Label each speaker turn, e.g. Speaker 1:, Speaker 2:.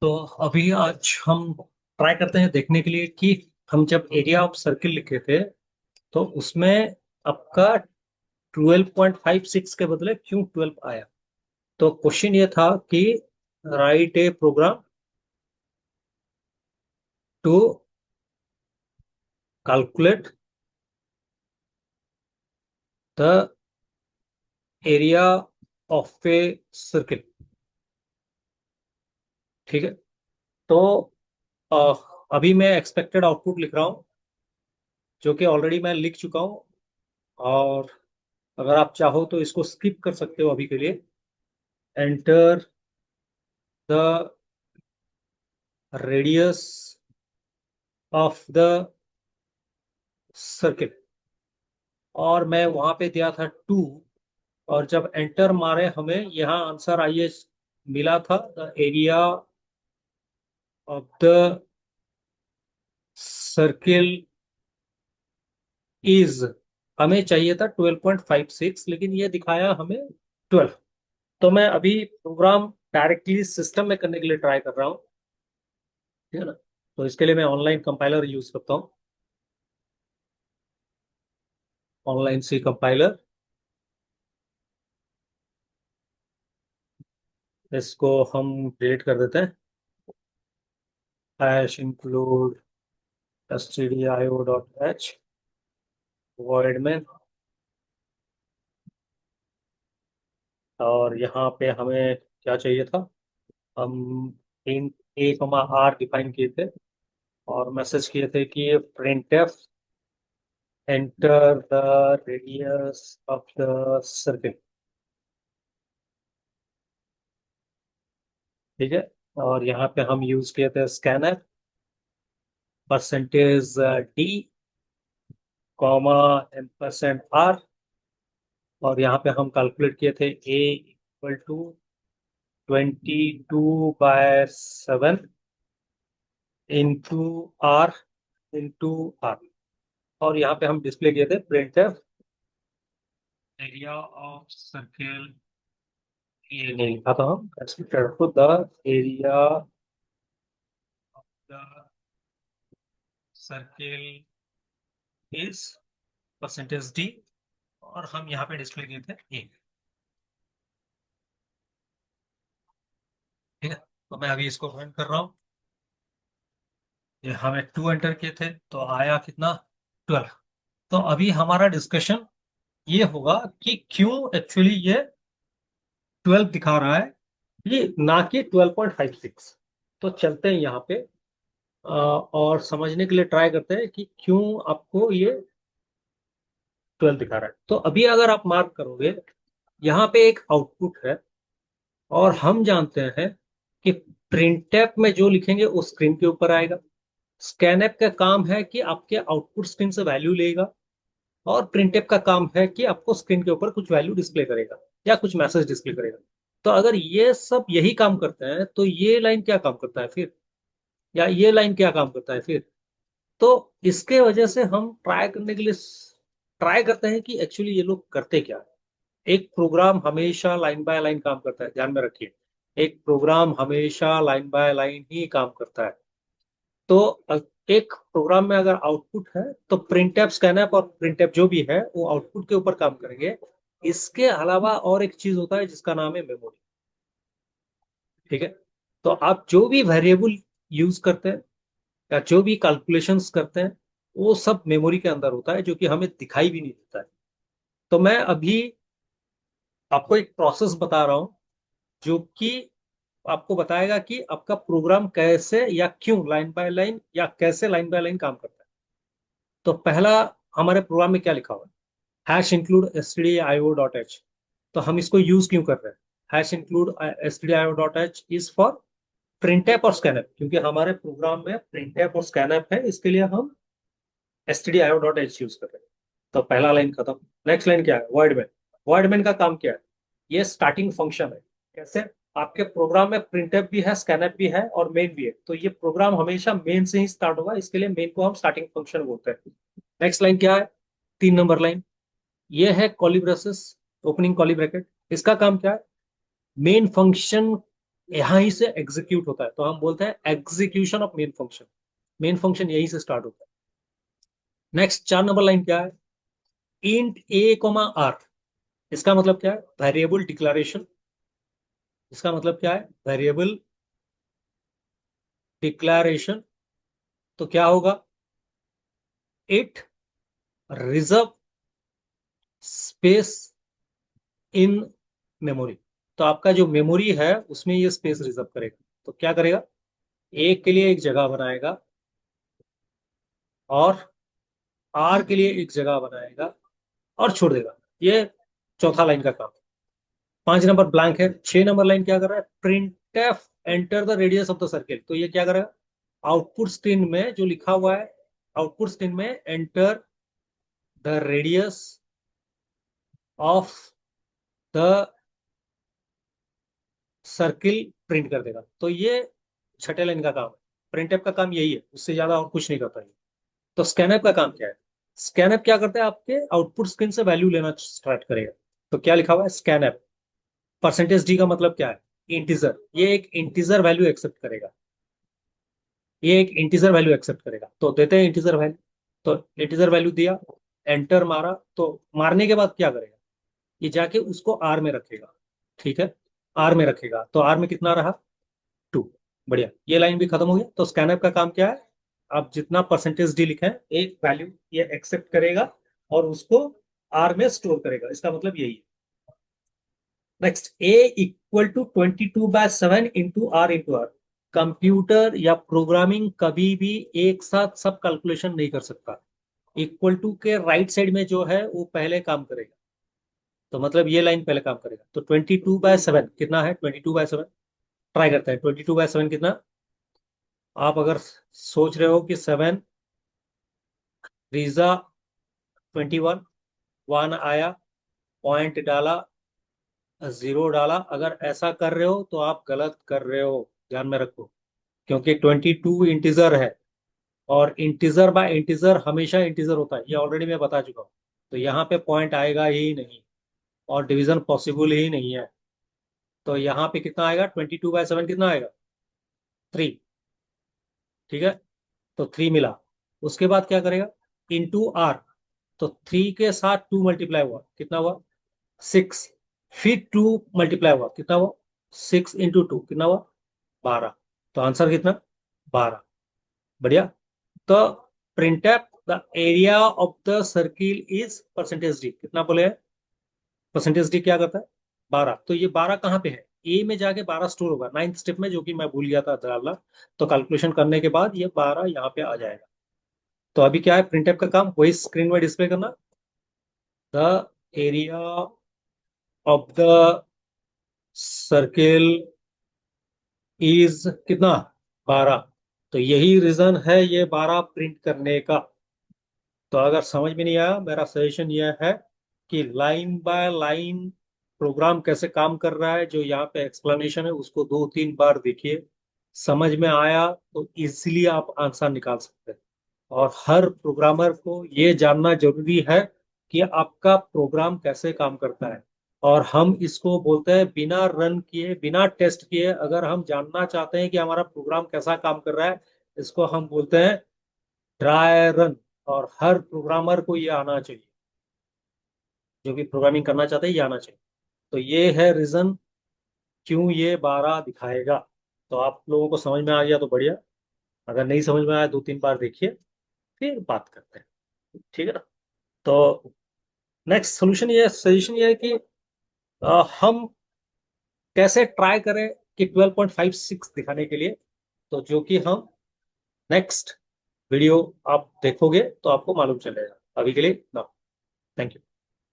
Speaker 1: तो अभी आज हम ट्राई करते हैं देखने के लिए कि हम जब एरिया ऑफ सर्किल लिखे थे तो उसमें आपका 12.56 के बदले क्यों 12 आया। तो क्वेश्चन ये था कि write a program to calculate the area of a circle. ठीक है। तो अ, अभी मैं एक्सपेक्टेड आउटपुट लिख रहा हूँ जो कि ऑलरेडी मैं लिख चुका हूँ। और अगर आप चाहो तो इसको स्किप कर सकते हो अभी के लिए। Enter the radius of the circle. और मैं वहां पे दिया था 2। और जब एंटर मारे हमें यहाँ आंसर आइए मिला था the area of the circle is. हमें चाहिए था 12.56 लेकिन ये दिखाया हमें 12। तो मैं अभी प्रोग्राम डायरेक्टली सिस्टम में करने के लिए ट्राई कर रहा हूँ। ठीक है ना। तो इसके लिए मैं ऑनलाइन कंपाइलर यूज करता हूँ। Online C compiler. इसको हम डिलीट कर देते हैं। हैश इंक्लूड stdio.h void में। और यहाँ पे हमें क्या चाहिए था। हम इन ए कमा आर डिफाइन किए थे और मैसेज किए थे कि printf enter the radius of the circle. ठीक है। और यहाँ पे हम यूज किए थे scanner percentage D comma %r। और यहाँ पे हम कैलकुलेट किए थे A equal to 22/7 into R into R. और यहाँ पे हम डिस्प्ले किए थे प्रिंट एरिया ऑफ सर्किल। ये नहीं लिखा था हम the area of the circle is percentage D. और हम यहाँ पे डिस्प्ले किए थे ए। ठीक है। तो मैं अभी इसको रन कर रहा हूँ। ये हमें 2 एंटर किए थे तो आया कितना 12। तो अभी हमारा डिस्कशन ये होगा कि क्यों एक्चुअली ये 12 दिखा रहा है ये ना कि 12.56। तो चलते हैं यहाँ पे और समझने के लिए ट्राई करते हैं कि क्यों आपको ये 12 दिखा रहा है। तो अभी अगर आप मार्क करोगे यहाँ पे एक आउटपुट है और हम जानते हैं कि प्रिंटफ में जो लिखेंगे वो स्क्रीन के ऊपर आएगा। स्कैनएफ का काम है कि आपके आउटपुट स्क्रीन से वैल्यू लेगा और प्रिंटफ का काम है कि आपको स्क्रीन के ऊपर कुछ वैल्यू डिस्प्ले करेगा या कुछ मैसेज डिस्प्ले करेगा। तो अगर ये सब यही काम करते हैं तो ये लाइन क्या काम करता है फिर, या ये लाइन क्या काम करता है फिर। तो इसके वजह से हम ट्राई करने के लिए ट्राई करते हैं कि एक्चुअली ये लोग करते क्या है। एक प्रोग्राम हमेशा लाइन बाय लाइन काम करता है, ध्यान में रखिए। एक प्रोग्राम हमेशा लाइन बाय लाइन ही काम करता है। तो एक प्रोग्राम में अगर आउटपुट है तो प्रिंटफ स्कैनफ और प्रिंटफ जो भी है वो आउटपुट के ऊपर काम करेंगे। इसके अलावा और एक चीज होता है जिसका नाम है मेमोरी। ठीक है। तो आप जो भी वेरिएबल यूज करते हैं या जो भी कैलकुलेशंस करते हैं वो सब मेमोरी के अंदर होता है जो कि हमें दिखाई भी नहीं देता है। तो मैं अभी आपको एक प्रोसेस बता रहा हूं जो कि आपको बताएगा कि आपका प्रोग्राम कैसे या क्यों लाइन बाय लाइन या कैसे लाइन बाय लाइन काम करता है। तो पहला हमारे प्रोग्राम में क्या लिखा हुआ है, हैश इंक्लूड stdio.h। तो हम इसको यूज क्यों कर रहे हैं। Hash include stdio.h is for printf और स्कैनफ, क्योंकि हमारे प्रोग्राम में प्रिंटफ और स्कैनफ है, इसके लिए हम stdio.h यूज कर रहे हैं। तो पहला लाइन खत्म। नेक्स्ट लाइन क्या है, वर्ड मैन। वर्ड मैन का काम क्या है, ये स्टार्टिंग फंक्शन है। कैसे, आपके प्रोग्राम में प्रिंटफ भी है स्कैनफ भी है और मेन भी है, तो ये प्रोग्राम हमेशा मेन से ही स्टार्ट होगा, इसके लिए मेन को हम स्टार्टिंग फंक्शन बोलते हैं। नेक्स्ट लाइन क्या है, 3 नंबर लाइन। ये है कॉली ब्रेसेस, ओपनिंग कॉली ब्रैकेट। इसका काम क्या है, मेन फंक्शन यहाँ ही से एग्जीक्यूट होता है, तो हम बोलते हैं execution of main function. Main function यहीं से स्टार्ट होता है। नेक्स्ट 4 नंबर लाइन क्या है? Int a comma r. इसका मतलब क्या है? Variable declaration. इसका मतलब क्या है? Variable declaration. तो क्या होगा? It reserve space in memory. तो आपका जो मेमोरी है उसमें ये स्पेस रिजर्व करेगा। तो क्या करेगा? एक के लिए एक जगह बनाएगा, और आर के लिए एक जगह बनाएगा, और छोड़ देगा। ये चौथा लाइन का काम। 5 नंबर ब्लैंक है। 6 नंबर लाइन क्या कर रहा है? Print F enter the radius of the circle. तो ये क्या करेगा? आउटपुट स्क्रीन में जो लिखा हुआ है, आउटपुट स्क्रीन में enter the radius of the circle print कर देगा। तो ये छठे लाइन का काम है। प्रिंट एफ का काम यही है, उससे ज्यादा और कुछ नहीं करता है। तो स्कैनएफ का काम क्या है? स्कैनएफ क्या करता है? आपके आउटपुट स्क्रीन से वैल्यू लेना स्टार्ट करेगा। तो क्या लिखा हुआ है? स्कैनएफ। परसेंटेज डी का मतलब क्या है? इंटीजर। ये एक इंटीजर वैल्यू एक्सेप्ट करेगा। ये एक इंटीजर वैल्यू एक्सेप्ट करेगा। तो देते हैं इंटीजर वैल्यू। तो इंटीजर वैल्यू दिया, एंटर मारा। तो मारने के बाद क्या करेगा? ये जाके उसको आर में रखेगा। ठीक है, आर में रखेगा। तो आर में कितना रहा? 2। बढ़िया, ये लाइन भी खत्म हो गया। तो स्कैनर का काम क्या है? आप जितना परसेंटेज डी लिखे हैं, एक वैल्यू ये एक्सेप्ट करेगा और उसको आर में स्टोर करेगा। इसका मतलब यही है। Next, a equal to 22/7 into r. Computer या प्रोग्रामिंग कभी भी एक साथ सब कैलकुलेशन नहीं कर सकता। इक्वल टू के राइट साइड में जो है वो पहले काम करेगा। तो मतलब ये लाइन पहले काम करेगा। तो 22/7 कितना है? 22/7 ट्राई करते हैं। 22/7 कितना? आप अगर सोच रहे हो कि 7 रीजा 21, 1 आया, पॉइंट डाला, जीरो डाला, अगर ऐसा कर रहे हो तो आप गलत कर रहे हो। ध्यान में रखो, क्योंकि 22 इंटीजर है, और इंटीजर बाय इंटीजर हमेशा इंटीजर होता है, ये ऑलरेडी मैं बता चुका हूँ। तो यहाँ पे पॉइंट आएगा ही नहीं, और डिवीजन पॉसिबल ही नहीं है। तो यहाँ पे कितना आएगा? 22/7 कितना आएगा? 3। ठीक है, तो 3 मिला। उसके बाद क्या करेगा? Into R. तो 3 के साथ 2 मल्टीप्लाई हुआ, कितना हुआ? 6। फिर 2 मल्टीप्लाई हुआ, कितना हुआ? 6 × 2 कितना हुआ? 12। तो आंसर कितना? 12। बढ़िया। तो printf the area of the circle is percentage D. कितना बोले? परसेंटेज डी क्या करता है? 12। तो ये 12 कहाँ पे है? ए में जाके 12 स्टोर होगा 9th स्टेप में, जो कि मैं भूल गया था डालना। तो कैलकुलेशन करने के बाद ये 12 यहाँ पे आ जाएगा। तो अभी क्या है प्रिंटफ का काम? वही स्क्रीन में डिस्प्ले करना। The area of the circle is कितना? 12। तो यही रीजन है ये 12 प्रिंट करने का। तो अगर समझ में नहीं आया, मेरा सजेशन यह है कि लाइन बाय लाइन प्रोग्राम कैसे काम कर रहा है, जो यहाँ पे एक्सप्लेनेशन है उसको 2-3 बार देखिए। समझ में आया तो इजीली आप आंसर निकाल सकते हैं। और हर प्रोग्रामर को ये जानना जरूरी है कि आपका प्रोग्राम कैसे काम करता है। और हम इसको बोलते हैं, बिना रन किए, बिना टेस्ट किए अगर हम जानना चाहते हैं कि हमारा प्रोग्राम कैसा काम कर रहा है, इसको हम बोलते हैं ड्राई रन। और हर प्रोग्रामर को ये आना चाहिए, जो भी प्रोग्रामिंग करना चाहते हैं ये आना चाहिए। तो ये है रीजन क्यों ये 12 दिखाएगा। तो आप लोगों को समझ में आ गया तो बढ़िया। अगर नहीं समझ में आया 2-3 बार देखिए, फिर बात करते हैं। ठीक है ना? तो नेक्स्ट सोल्यूशन ये, सजेशन ये है कि हम कैसे ट्राई करें कि 12.56 दिखाने के लिए। तो जो कि हम नेक्स्ट वीडियो आप देखोगे तो आपको मालूम चलेगा। अभी के लिए ना, थैंक यू।